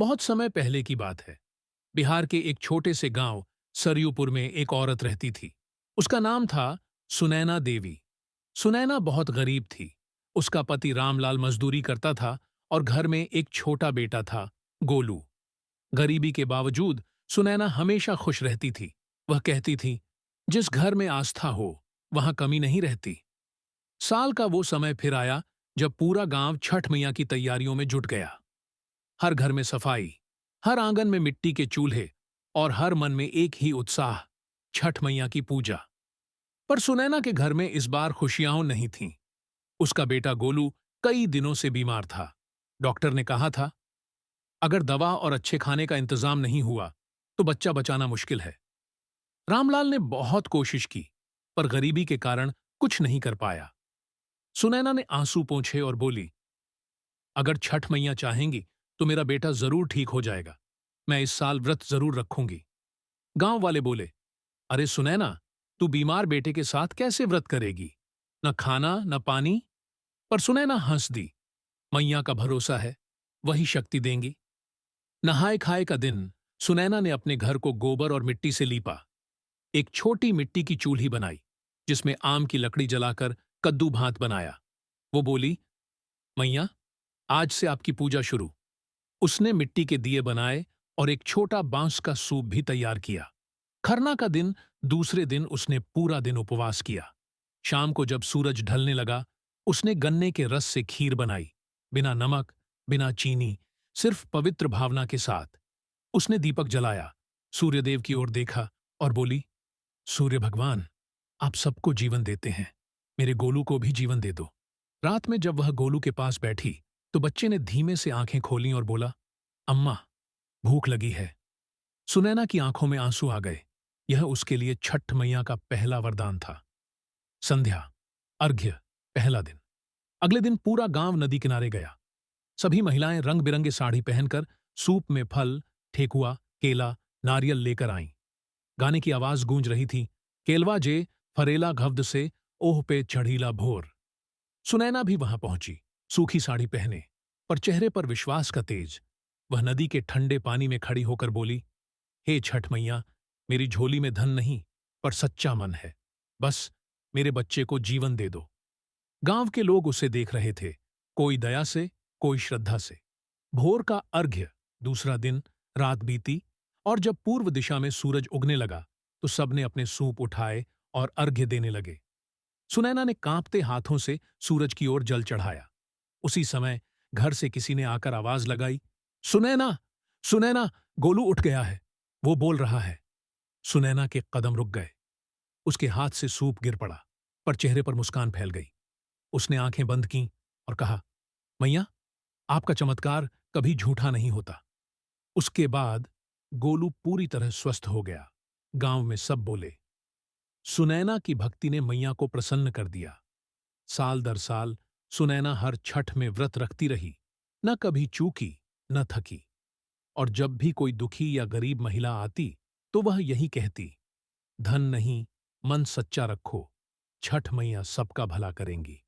बहुत समय पहले की बात है। बिहार के एक छोटे से गांव सरयूपुर में एक औरत रहती थी। उसका नाम था सुनैना देवी। सुनैना बहुत गरीब थी। उसका पति रामलाल मजदूरी करता था और घर में एक छोटा बेटा था, गोलू। गरीबी के बावजूद सुनैना हमेशा खुश रहती थी। वह कहती थी, जिस घर में आस्था हो वहां कमी नहीं रहती। साल का वो समय फिर आया जब पूरा गांव छठ मैया की तैयारियों में जुट गया। हर घर में सफाई, हर आंगन में मिट्टी के चूल्हे और हर मन में एक ही उत्साह, छठ मैया की पूजा। पर सुनैना के घर में इस बार खुशियां नहीं थीं। उसका बेटा गोलू कई दिनों से बीमार था। डॉक्टर ने कहा था, अगर दवा और अच्छे खाने का इंतजाम नहीं हुआ तो बच्चा बचाना मुश्किल है। रामलाल ने बहुत कोशिश की, पर गरीबी के कारण कुछ नहीं कर पाया। सुनैना ने आंसू पोंछे और बोली, अगर छठ मैया चाहेंगी तो मेरा बेटा जरूर ठीक हो जाएगा। मैं इस साल व्रत जरूर रखूंगी। गांव वाले बोले, अरे सुनैना, तू बीमार बेटे के साथ कैसे व्रत करेगी? न खाना न पानी। पर सुनैना हंस दी। मैया का भरोसा है, वही शक्ति देंगी। नहाए खाए का दिन सुनैना ने अपने घर को गोबर और मिट्टी से लीपा। एक छोटी मिट्टी की चूल्ही बनाई, जिसमें आम की लकड़ी जलाकर कद्दू भात बनाया। वो बोली, मैया, आज से आपकी पूजा शुरू। उसने मिट्टी के दिए बनाए और एक छोटा बांस का सूप भी तैयार किया। खरना का दिन दूसरे दिन उसने पूरा दिन उपवास किया। शाम को जब सूरज ढलने लगा, उसने गन्ने के रस से खीर बनाई, बिना नमक, बिना चीनी, सिर्फ पवित्र भावना के साथ। उसने दीपक जलाया, सूर्यदेव की ओर देखा और बोली, सूर्य भगवान, आप सबको जीवन देते हैं, मेरे गोलू को भी जीवन दे दो। रात में जब वह गोलू के पास बैठी तो बच्चे ने धीमे से आंखें खोलीं और बोला, अम्मा, भूख लगी है। सुनैना की आंखों में आंसू आ गए। यह उसके लिए छठ मैया का पहला वरदान था। संध्या, अर्घ्य, पहला दिन। अगले दिन पूरा गांव नदी किनारे गया। सभी महिलाएं रंग बिरंगे साड़ी पहनकर सूप में फल, ठेकुआ, केला, नारियल लेकर आईं। गाने की आवाज गूंज रही थी, केलवा जे फरेला घव्द से, ओह पे चढ़ीला भोर। सुनैना भी वहां पहुंची, सूखी साड़ी पहने, पर चेहरे पर विश्वास का तेज। वह नदी के ठंडे पानी में खड़ी होकर बोली, हे छठ मैया, मेरी झोली में धन नहीं, पर सच्चा मन है। बस मेरे बच्चे को जीवन दे दो। गांव के लोग उसे देख रहे थे, कोई दया से, कोई श्रद्धा से। भोर का अर्घ्य, दूसरा दिन, रात बीती और जब पूर्व दिशा में सूरज उगने लगा तो सबने अपने सूप उठाए और अर्घ्य देने लगे। सुनैना ने कांपते हाथों से सूरज की ओर जल चढ़ाया। उसी समय घर से किसी ने आकर आवाज लगाई, सुनैना, सुनैना, गोलू उठ गया है, वो बोल रहा है। सुनैना के कदम रुक गए। उसके हाथ से सूप गिर पड़ा, पर चेहरे पर मुस्कान फैल गई। उसने आंखें बंद कीं और कहा, मैया, आपका चमत्कार कभी झूठा नहीं होता। उसके बाद गोलू पूरी तरह स्वस्थ हो गया। गांव में सब बोले, सुनैना की भक्ति ने मैया को प्रसन्न कर दिया। साल दर साल सुनैना हर छठ में व्रत रखती रही, न कभी चूकी, न थकी। और जब भी कोई दुखी या गरीब महिला आती तो वह यही कहती, धन नहीं, मन सच्चा रखो, छठ मैया सबका भला करेंगी।